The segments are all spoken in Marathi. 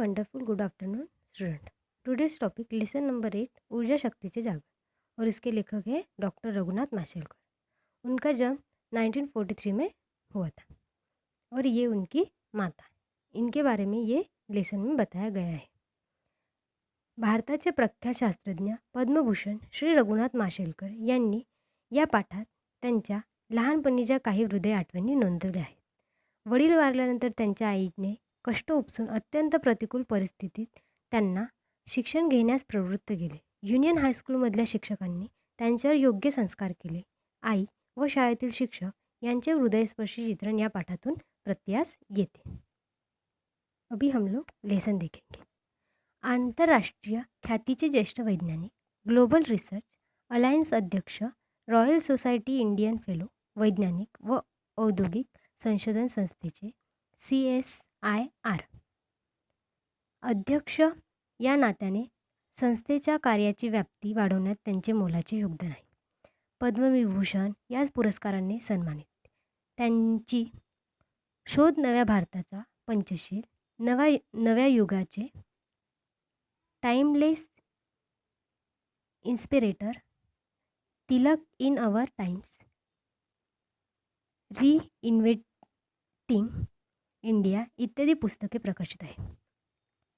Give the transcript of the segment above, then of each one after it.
Wonderful good afternoon student. Today's topic lesson number 8 ऊर्जा शक्ति से जागर और इसके लेखक हैं डॉक्टर रघुनाथ माशेलकर। उनका जन्म 1943 में हुआ था और ये उनकी माता है। इनके बारे में ये लेसन में बताया गया है। भारताचे प्रख्यात शास्त्रज्ञ पद्मभूषण श्री रघुनाथ माशेलकर यांनी या पाठात त्यांच्या लहानपणीच्या काही हृदय आठवणी नोंदवल्या आहेत। वडील वारल्यानंतर त्यांच्या आईने कष्ट उपसून अत्यंत प्रतिकूल परिस्थितीत त्यांना शिक्षण घेण्यास प्रवृत्त केले। युनियन हायस्कूलमधल्या शिक्षकांनी त्यांच्यावर योग्य संस्कार केले। आई व शाळेतील शिक्षक यांचे हृदयस्पर्शी चित्रण या पाठातून प्रत्यास येते। अभी हम लोग लेसन देखेंगे। आंतरराष्ट्रीय ख्यातीचे ज्येष्ठ वैज्ञानिक, ग्लोबल रिसर्च अलायन्स अध्यक्ष, रॉयल सोसायटी इंडियन फेलो, वैज्ञानिक व औद्योगिक संशोधन संस्थेचे CSIR अध्यक्ष या नात्याने संस्थेच्या कार्याची व्याप्ती वाढवण्यात त्यांचे मोलाचे योगदान आहे। पद्मविभूषण या पुरस्काराने सन्मानित। त्यांची शोध नव्या भारताचा पंचशील, नव्या युगाचे timeless inspirator, Tilak in our times, reinventing India इत्यादी पुस्तके प्रकाशित आहे।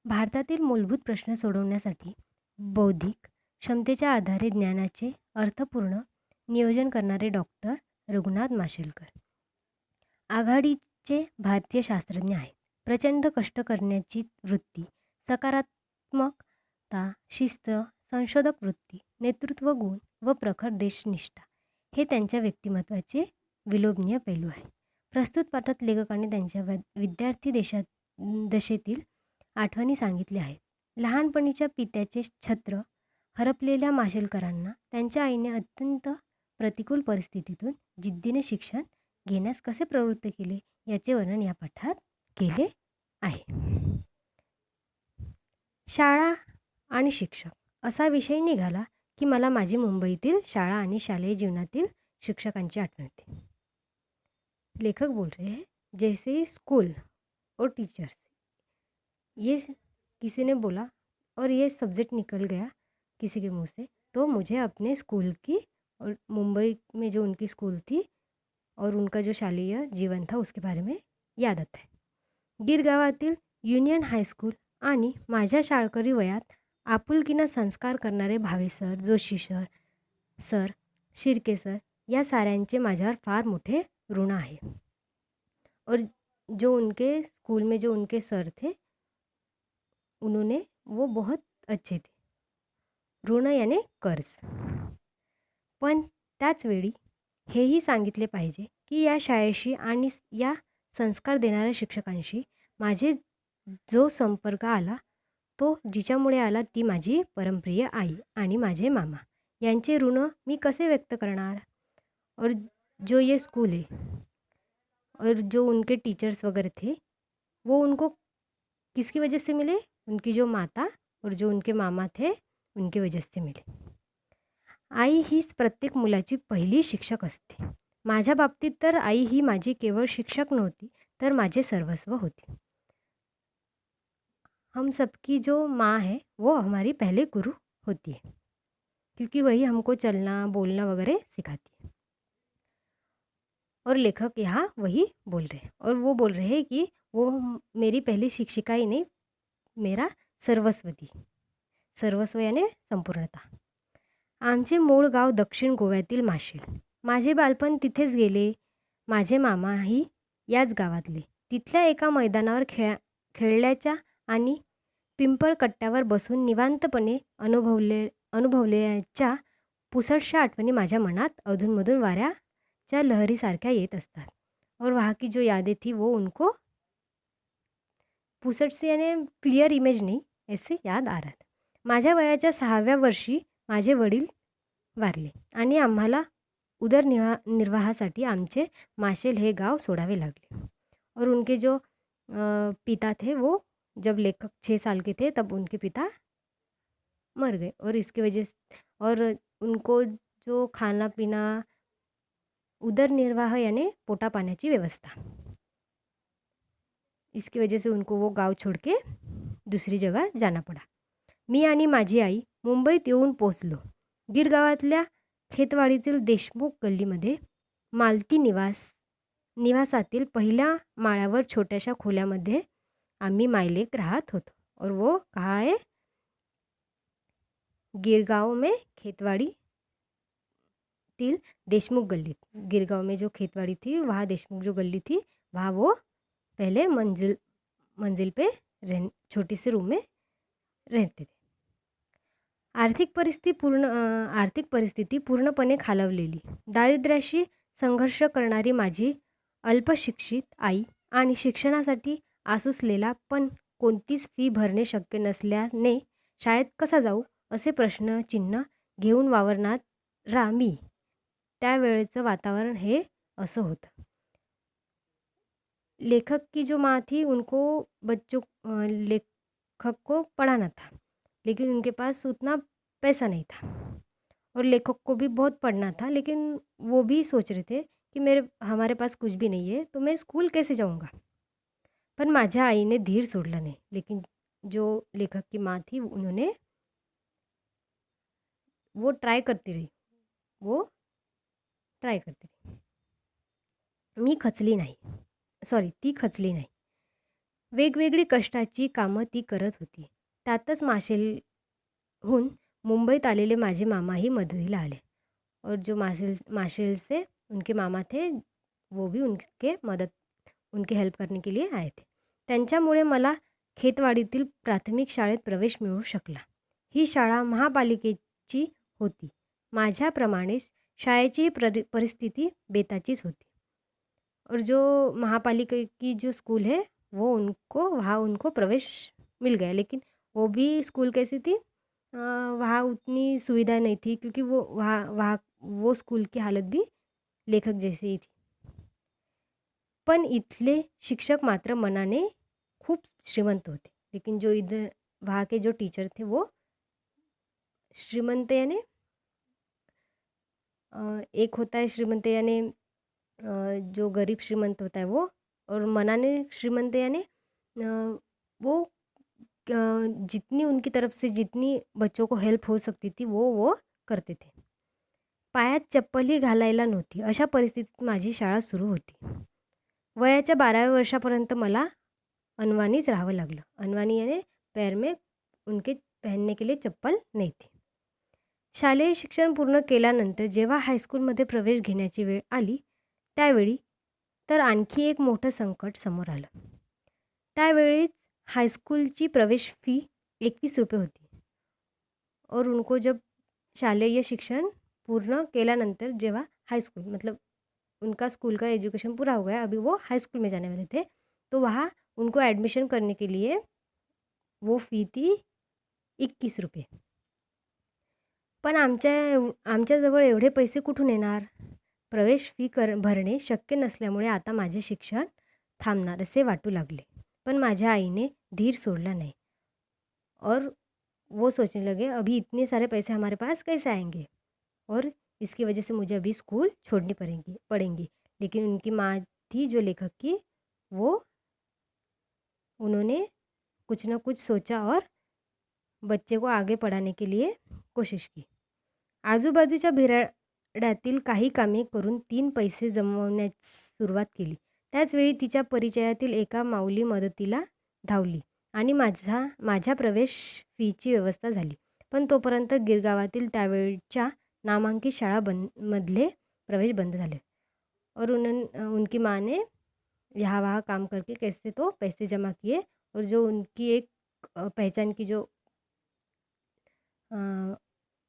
भारतातील मूलभूत प्रश्न सोडवण्यासाठी बौद्धिक क्षमतेच्या आधारे ज्ञानाचे अर्थपूर्ण नियोजन करणारे डॉक्टर रघुनाथ माशेलकर आघाडीचे भारतीय शास्त्रज्ञ आहेत। प्रचंड कष्ट करण्याची वृत्ती, सकारात्मकता, शिस्त, संशोधक वृत्ती, नेतृत्व गुण व प्रखर देशनिष्ठा हे त्यांच्या व्यक्तिमत्त्वाचे विलोभनीय पैलू आहे। प्रस्तुत पाठात लेखकांनी त्यांच्या विद्यार्थी दशेतील आठवणी सांगितल्या आहेत। लहानपणीच्या पित्याचे छत्र हरपलेल्या माशेलकरांना त्यांच्या आईने अत्यंत प्रतिकूल परिस्थितीतून जिद्दीने शिक्षण घेण्यास कसे प्रवृत्त केले याचे वर्णन या पाठात केले आहे। शाळा आणि शिक्षक असा विषय निघाला की मला माझी मुंबईतील शाळा आणि शालेय जीवनातील शिक्षकांची आठवण येते। लेखक बोल रहे हैं, जैसे स्कूल और टीचर्स, ये किसी ने बोला और ये सब्जेक्ट निकल गया किसी के मुंह से, तो मुझे अपने स्कूल की और मुंबई में जो उनकी स्कूल थी और उनका जो शालेय जीवन था उसके बारे में याद आता है। गिरगावातील युनियन हायस्कूल आणि माझ्या शाळकरी वयात आपुलकीनं संस्कार करणारे Bhave sir, Joshi sir, Shirke sir या साऱ्यांचे माझ्यावर फार मोठे ऋण आहे। और जो उनके स्कूल में जो उनके सर थे उन्होंने वो बहुत अच्छे थे। ऋण यानी कर्ज। पण त्याच वेळी हेही सांगितले पाहिजे की या शाळेशी आणि या संस्कार देणाऱ्या शिक्षकांशी माझे जो संपर्क आला तो जिच्यामुळे आला ती माझी परमप्रिय आई आणि माझे मामा यांचे ऋण मी कसे व्यक्त करणार। और जो ये स्कूल है और जो उनके टीचर्स वगैरह थे वो उनको किसकी वजह से मिले, उनकी जो माता और जो उनके मामा थे उनकी वजह से मिले। आई हीच प्रत्येक मुलाची पहिली शिक्षक असते। माझ्या बाबतीत तर आई ही माझी केवळ शिक्षक नव्हती तर माझे सर्वस्व होती। हम सबकी जो माँ है वो हमारी पहले गुरु होती है क्योंकि वही हमको चलना बोलना वगैरह सिखाती है। और लेखक यहाँ वही बोल रहे हैं और वो बोल रहे हैं कि वो मेरी पहली शिक्षिका ही नहीं, मेरा सर्वस्व थी। सर्वस्व यानी संपूर्णता। आमचे मूळ गाव दक्षिण गोव्यातील माशेल। माझे बालपण तिथेच गेले। माझे मामाही याच गावातले। तिथल्या एका मैदानावर खेळल्याच्या आणि पिंपळ कट्ट्यावर बसून निवांतपणे अनुभवल्याच्या पुसटशा आठवणी माझ्या मनात अधूनमधून वाऱ्याच्या लहरीसारख्या येत असतात। और वहाँ की जो यादें थी वो उनको पुसट से यानी क्लियर इमेज नहीं ऐसे याद आ रहा था। माझ्या वयाच्या 6व्या वर्षी माझे वडील वारले आणि आम्हाला उदरनिर्वाहासाठी आमचे माशेल हे गाव सोडावे लागले। और उनके जो पिता थे वो जब लेखक 6 साल के थे तब उनके पिता मर गए और इसकी वजह से और उनको जो खाना पीना उदरनिर्वाह यानी पोटा पाण्याची व्यवस्था, इसकी वजह से उनको वो गांव छोड़ के दूसरी जगह जाना पड़ा. मी आणि माझी आई मुंबईत येऊन पोचलो. गिरगावातल्या खेतवाडीतील देशमुख गल्लीमध्ये मालती निवासातील पहिल्या माळ्यावर छोट्याशा खोल्यामध्ये आम्ही मायलेक राहत होतो. और वो कहाँ है? गिरगाव में खेतवाड़ी तिल देशमुख गली. गिरगांव में जो खेतवाड़ी थी वहाँ देशमुख जो गली थी वहाँ वो पहले मंजिल पे छोटी सी रूम में रहते थे. आर्थिक परिस्थिती पूर्णपणे खालावलेली, दारिद्र्याशी संघर्ष करणारी माझी अल्पशिक्षित आई आणि शिक्षणासाठी आसुसलेला पण कोणतीच फी भरणे शक्य नसल्याने शाळेत कसा जाऊ असे प्रश्नचिन्ह घेऊन वावरणारा मी. त्यावेळेचं वातावरण हे असं होतं. लेखक की जो माँ थी उनको लेखक को पढ़ाना था, लेकिन उनके पास उतना पैसा नहीं था. और लेखक को भी बहुत पढ़ना था, लेकिन वो भी सोच रहे थे कि हमारे पास कुछ भी नहीं है तो मैं स्कूल कैसे जाऊँगा. पण माझ्या आईने धीर सोडला नाही. लेकिन जो लेखक की माँ थी उन्होंने वो ट्राय करती रही. ती खचली नाही. वेगवेगळी कष्टाची कामं ती करत होती. त्यातच माशेलहून मुंबईत आलेले माझे मामाही मदतीला आले. और जो माशेल से उनके मामा थे वो भी उनके हेल्प करने के लिए आए थे. त्यांच्यामुळे मला खेतवाडीतील प्राथमिक शाळेत प्रवेश मिळू शकला. ही शाळा महापालिकेची होती. माझ्याप्रमाणेच शाळेची परिस्थिती बेताचीच होती. और जो महापालिका की जो स्कूल है वहाँ उनको प्रवेश मिल गया. लेकिन वो भी स्कूल कैसी थी, वहाँ उतनी सुविधा नहीं थी, क्योंकि वो स्कूल की हालत भी लेखक जैसी ही थी. पण इथले शिक्षक मात्र मनाने खूप श्रीमंत होते. लेकिन जो इधर वहाँ के जो टीचर थे वो श्रीमंत यानी एक होता है श्रीमंत यानी जो गरीब श्रीमंत होता है वो, और मनाने श्रीमंत यानी वो जितनी उनकी तरफ से जितनी बच्चों को हेल्प हो सकती थी वो करते थे. पायात चप्पलही घालायला नव्हती अशा परिस्थितीत माझी शाळा सुरू होती. वयाच्या 12व्या वर्षापर्यंत मला अनवाणीच राहावं लागलं. अनवाणी यानी पैर में उनके पहनने के लिए चप्पल नहीं थी. शालेय शिक्षण पूर्ण केल्यानंतर जेव्हा हायस्कूलमध्ये प्रवेश घेण्याची वेळ आली त्यावेळी तर आणखी एक मोठं संकट समोर आलं. त्यावेळीच हाईस्कूलची प्रवेश फी 21 रुपये होती. और उनको जब शालेय शिक्षण पूर्ण केल्यानंतर जेव्हा हाईस्कूल मतलब उनका स्कूल का एजुकेशन पूरा हो गया, अभी वो हाई स्कूल में जाने वाले थे, तो वहाँ उनको एडमिशन करने के लिए वो फी थी 21 रुपये. पण आमच्याजवळ एवढे पैसे कुठून येणार? प्रवेश फी भरणे शक्य नसल्यामुळे आता माझे शिक्षण थांबणार असे वाटू लागले. पण माझ्या आईने धीर सोडला नाही. और वो सोचने लगे अभी इतने सारे पैसे हमारे पास कैसे आएंगे, और इसकी वजह से मुझे अभी स्कूल छोड़नी पड़ेंगी. लेकिन उनकी माँ थी जो लेखक की, उन्होंने कुछ ना कुछ सोचा और बच्चे को आगे पढ़ाने के लिए कोशिश की. आजूबाजूच्या भिराड्यातील काही कामे करून 3 पैसे जमवण्यास सुरुवात केली. त्याचवेळी तिच्या परिचयातील एका माऊली मदतीला धावली आणि माझ्या प्रवेश फीची व्यवस्था झाली. पण तोपर्यंत गिरगावातील त्यावेळच्या नामांकित मधले प्रवेश बंद झाले. और उनकी माँ ने यहाँ वहाँ काम करके कैसे तो पैसे जमा किए, और जो उनकी एक पहचान की जो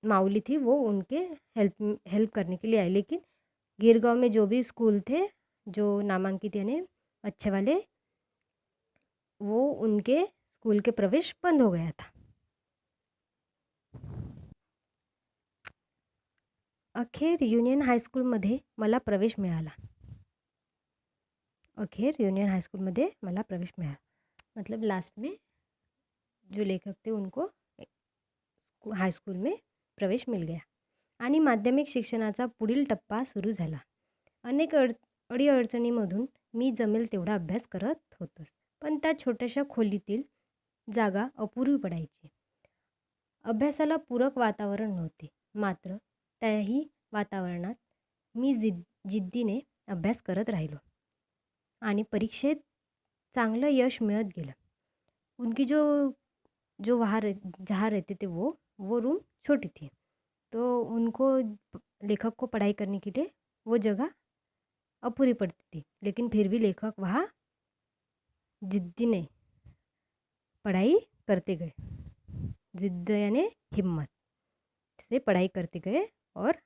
माऊली थी वो उनके हेल्प करने के लिए आई. लेकिन गिरगांव में जो भी स्कूल थे जो नामांकित यानी अच्छे वाले, वो उनके स्कूल के प्रवेश बंद हो गया था. अखेर युनियन हायस्कूलमध्ये मला प्रवेश मिळाला. मतलब लास्ट में जो लेखक थे उनको हाई स्कूल में प्रवेश मिल गया. आणि माध्यमिक शिक्षणाचा पुढील टप्पा सुरू झाला. अनेक अडीअडचणींमधून मी जमेल तेवढा अभ्यास करत होतोच. पण त्या छोट्याशा खोलीतील जागा अपुरी पडायची. अभ्यासाला पूरक वातावरण नव्हते. मात्र त्याही वातावरणात मी जिद्दीने अभ्यास करत राहिलो आणि परीक्षेत चांगलं यश मिळत गेलं. उनकी जो जो वहाँ जहाँ रहते थे वो रूम छोटी थी. तो उनको लेखक को पढ़ाई करने के लिए वो जगह अपूरी पड़ती थी. लेकिन फिर भी लेखक वहाँ जिद्दी ने पढ़ाई करते गए. जिद्द यानी हिम्मत से पढ़ाई करते गए और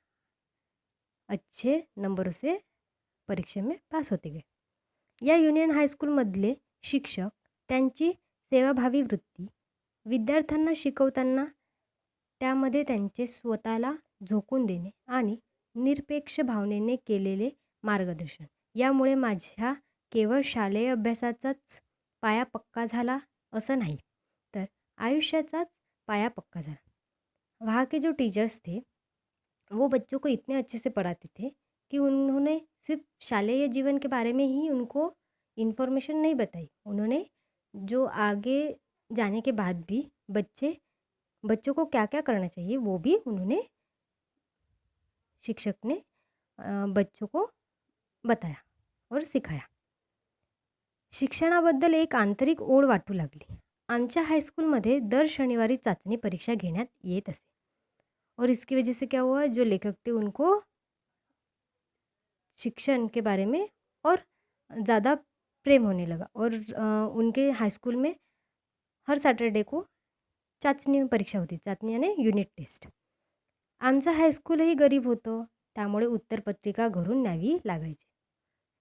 अच्छे नंबरों से परीक्षा में पास होते गए. या युनियन हायस्कूलमधले शिक्षक त्यांची सेवाभावी वृत्ती विद्यार्थ्यांना शिकवताना त्यामध्ये त्यांचे स्वतःला झोकून देणे आणि निरपेक्ष भावनेने केलेले मार्गदर्शन यामुळे माझ्या केवळ शालेय अभ्यासाचाच पाया पक्का झाला असं नाही, तर आयुष्याचाच पाया पक्का झाला. वहाँ के जो टीचर्स थे वो बच्चों को इतने अच्छे से पढ़ाते थे कि उन्होंने सिर्फ शालेय जीवन के बारे में ही उनको इन्फॉर्मेशन नहीं बताई. उन्होंने जो आगे जाने के बाद भी बच्चों को क्या क्या करना चाहिए वो भी उन्होंने शिक्षक ने बच्चों को बताया और सिखाया. शिक्षणाबद्दल एक आंतरिक ओढ वाटू लागली. आमच्या हाईस्कूलमध्ये दर शनिवारी चाचणी परीक्षा घेण्यात येत असे और इसकी वजह से क्या हुआ, जो लेखक थे उनको शिक्षण के बारे में और ज़्यादा प्रेम होने लगा और उनके हाईस्कूल में हर सॅटर्डे को चाचणी परीक्षा होती. चाचणी यानी युनिट टेस्ट. आमचं हाईस्कूलही गरीब होतं, त्यामुळे उत्तरपत्रिका घरून न्यावी लागायची.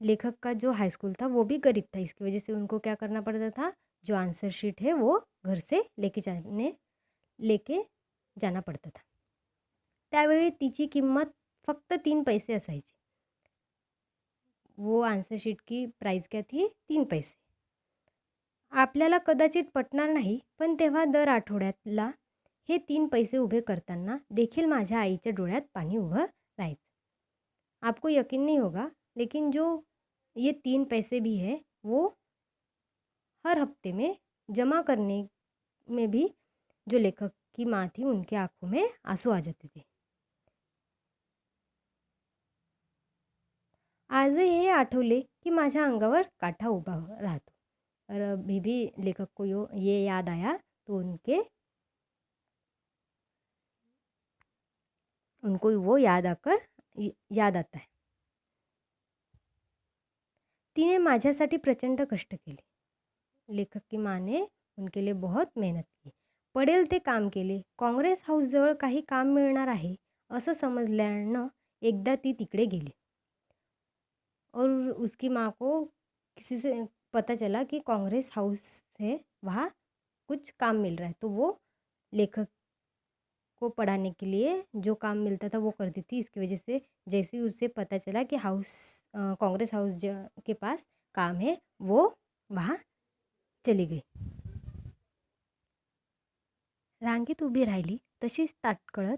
लेखक का जो हाईस्कूल था वो भी गरीब था. इसकी वजह से उनको क्या करना पड़ता था, जो आंसर शीट है वो घर से लेके जाना पड़ता था. त्यावेळी तिची किंमत फक्त 3 पैसे असायची. वो आंसर शीट की प्राइस क्या थी, 3 पैसे. आपल्याला कदाचित पटणार नाही, पण तेव्हा दर आठवड्याला हे 3 पैसे उभे करताना देखील माझ्या आईच्या डोळ्यात पाणी उभं राहायचं. आपको यकीन नहीं होगा, लेकिन जो ये 3 पैसे भी है वो हर हफ्ते में जमा करने में भी जो लेखक की माँ थी उनके आंखों में आंसू आ जाते थे. आजही हे आठवले की माझ्या अंगावर काटा उभा राहतो. और अभी भी लेखक को ये याद आया तो उनको वो याद आता है. तिने माझ्यासाठी प्रचंड कष्ट केले. लेखक की माँ ने उनके लिए बहुत मेहनत की. पडेल ते काम केले. काँग्रेस हाऊसजवळ काही काम मिळणार आहे असं समजल्यानं एकदा ती तिकडे गेली और उसकी माँ को किसी से पता चला कि कांग्रेस हाउस से वहाँ कुछ काम मिल रहा है. तो वो लेखक को पढ़ाने के लिए जो काम मिलता था वो करती थी. इसकी वजह से जैसे ही उसे पता चला कि कांग्रेस हाउस के पास काम है वो वहाँ चली गई. रांगेत उभी राहिली तशीच ताटकळत.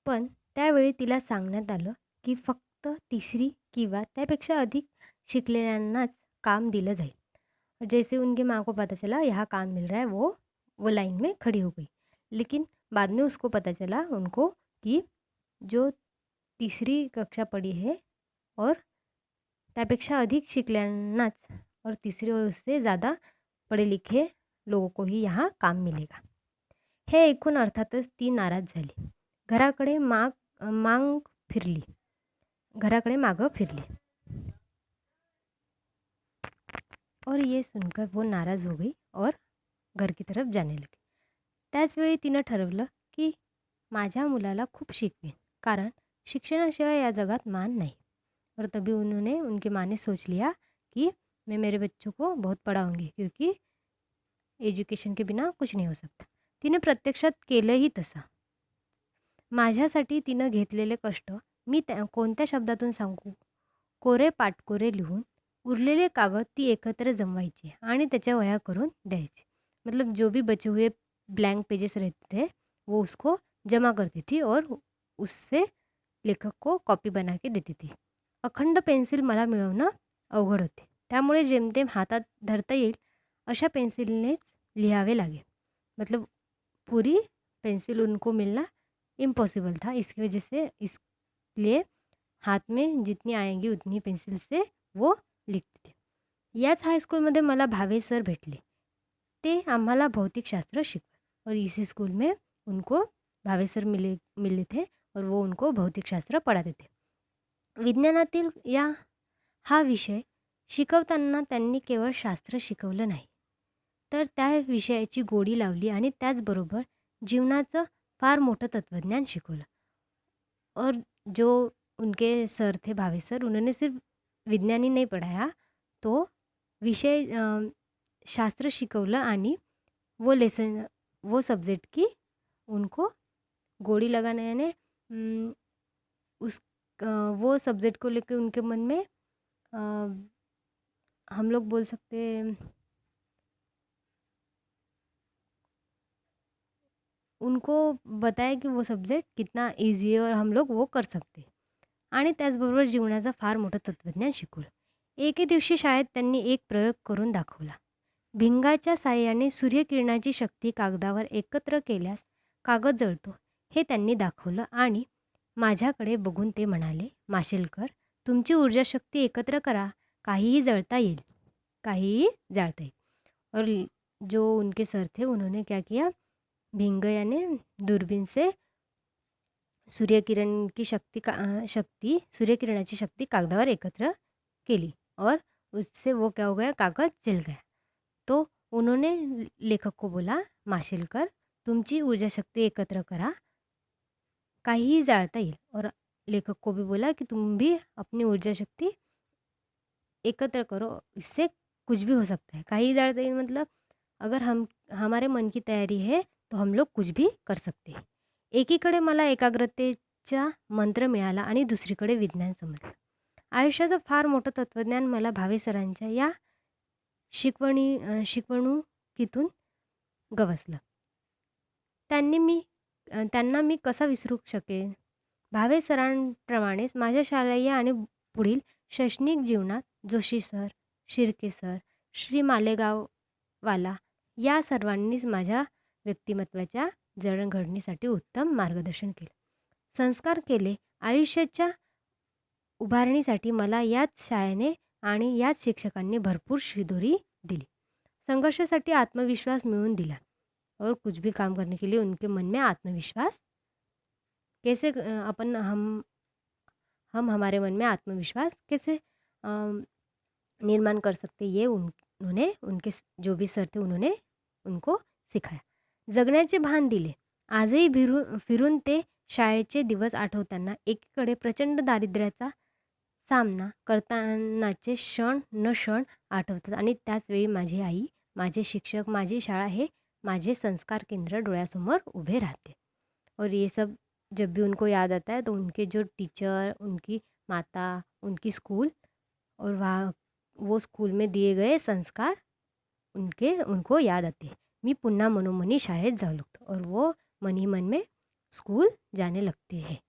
पण त्यावेळी तिला सांगण्यात आलं की फक्त 3री किंवा त्यापेक्षा अधिक शिकलेल्यांनाच काम दिलं जाईल. जैसे उनकी माँ को पता चला यहाँ काम मिल रहा है वो लाइन में खड़ी हो गई. लेकिन बाद में उसको पता चला उनको कि जो 3री कक्षा पढ़ी है और त्यापेक्षा अधिक शिकलेल्यांनाच और 3री और उससे ज़्यादा पढ़े लिखे लोगों को ही यहाँ काम मिलेगा. हे ऐकून अर्थातच ती नाराज झाली. घराकडे मागं फिरली और ये सुनकर वो नाराज़ हो गई और घर की तरफ जाने लगी. त्याच वेळी तिनं ठरवलं की माझ्या मुलाला खूप शिकवेन, कारण शिक्षणाशिवाय या जगात मान नाही. और तभी उनकी माँ ने सोच लिया कि मैं मेरे बच्चों को बहुत पढ़ाऊँगी, क्योंकि एज्युकेशन के बिना कुछ नहीं हो सकता. तिने प्रत्यक्षात केलंही तसं. माझ्यासाठी तिनं घेतलेले कष्ट मी कोणत्या शब्दातून सांगू. कोरे पाटकोरे लिहून उरलेले कागद ती एकत्र जमवायची आणि त्याच्या वह्या करून द्यायची. मतलब जो भी बचे हुए ब्लैंक पेजेस रहते थे वो उसको जमा करती थी और उससे लेखक को कॉपी बना के देती थी. अखंड पेन्सिल मला मिळवणं अवघड होते, त्यामुळे जेमतेम हातात धरता येईल अशा पेन्सिलनेच लिहावे लगे। मतलब पूरी पेंसिल उनको मिलना इम्पॉसिबल था। इसकी वजह से इसलिए हाथ में जितनी आएंगी उतनी पेंसिल से वो लिखते थे। याच हाईस्कूलमध्ये मला भावे सर भेटले। ते आम्हाला भौतिकशास्त्र शिकवत और इसी स्कूल में उनको भावे सर मिले मिले थे और वो उनको भौतिकशास्त्र पढ़ाते थे। विज्ञानातील हा विषय शिकवताना त्यांनी केवळ शास्त्र शिकवलं नाही, तर त्या विषयाची गोडी लावली आणि त्याचबरोबर जीवनाचं फार मोठं तत्त्वज्ञान शिकवलं। और जो उनके सर थे भावे सर, उन्होंने सिर्फ विज्ञान ही नहीं पढ़ाया, तो विषय शास्त्र शिकवलं आणि वो सब्जेक्ट की उनको गोडी लगाने यानी उस वो सब्जेक्ट को लेके उनके मन में अ, हम लोग बोल सकते हैं उनको बताया की वो सब्जेक्ट कितना ईझी आहे और हम लोग वो कर सकते आणि त्याचबरोबर जीवनाचं फार मोठं तत्त्वज्ञान शिकवलं। एके दिवशी शाळेत त्यांनी एक प्रयोग करून दाखवला। भिंगाच्या साहाय्याने सूर्यकिरणाची शक्ती कागदावर एकत्र केल्यास कागद जळतो हे त्यांनी दाखवलं आणि माझ्याकडे बघून ते म्हणाले, "माशेलकर, तुमची ऊर्जाशक्ती एकत्र करा, काहीही जळता येईल, काहीही जाळता येईल." और जो उनके सर थे उन्होंने क्या किया, भिंग यानी दूरबीन से सूर्यकिरणाची शक्ती कागदावर एकत्र केली और उससे वो क्या हो गया, कागज जल गया। तो उन्होंने लेखक को बोला, माशेलकर, तुमची ऊर्जा शक्ति एकत्र करा, काहीही जाळता येईल। और लेखक को भी बोला कि तुम भी अपनी ऊर्जा शक्ति एकत्र करो, इससे कुछ भी हो सकता है। काहीही जाळता येईल मतलब अगर हमारे मन की तयारी है तो हम लोग कुछ भी कर सकते हैं। एकीकडे मला एकाग्रतेचा मंत्र मिळाला आणि दुसरीकडे विज्ञान समजलं। आयुष्याचं फार मोठं तत्त्वज्ञान मला भावे सरांच्या या शिकवणुकीतून गवसलं। त्यांना मी कसा विसरू शकेन? भावे सरांप्रमाणेच माझ्या शालेय आणि पुढील शैक्षणिक जीवनात जोशी सर, शिर्के सर, श्री मालेगाववाला या सर्वांनीच माझ्या व्यक्तिमत्त्वाच्या जडणघडणीसाठी उत्तम मार्गदर्शन केलं, संस्कार केले। आयुष्याच्या उभारणीसाठी मला याच शाळेने आणि याच शिक्षकांनी भरपूर शिदोरी दिली, संघर्षासाठी आत्मविश्वास मिळवून दिला। और कुछ भी काम करने के लिए उनके मन में आत्मविश्वास कैसे अपन हम हमारे मन में आत्मविश्वास कैसे निर्माण कर सकते, ये उन्होंने उनके जो भी सर थे उन्होंने उनको सिखाया। जगण्याचे भान दिले। आजही फिरून ते शाळेचे दिवस आठवताना एकीकडे प्रचंड दारिद्र्याचा सामना करतानाचे क्षण आठवतात आणि त्याच वेळी माझी आई, माझे शिक्षक, माझी शाळा हे माझे संस्कार केंद्र डोळ्यासमोर उभे राहते। और ये सब जब भी उनको याद आता है तो उनके जो टीचर, उनकी माता, उनकी स्कूल और वो स्कूल में दिए गए संस्कार उनको याद आते हैं। मी पुन्हा मनोमनी शाळेत जाऊ लागतो और वो मन ही मन में स्कूल जाने लगते हैं।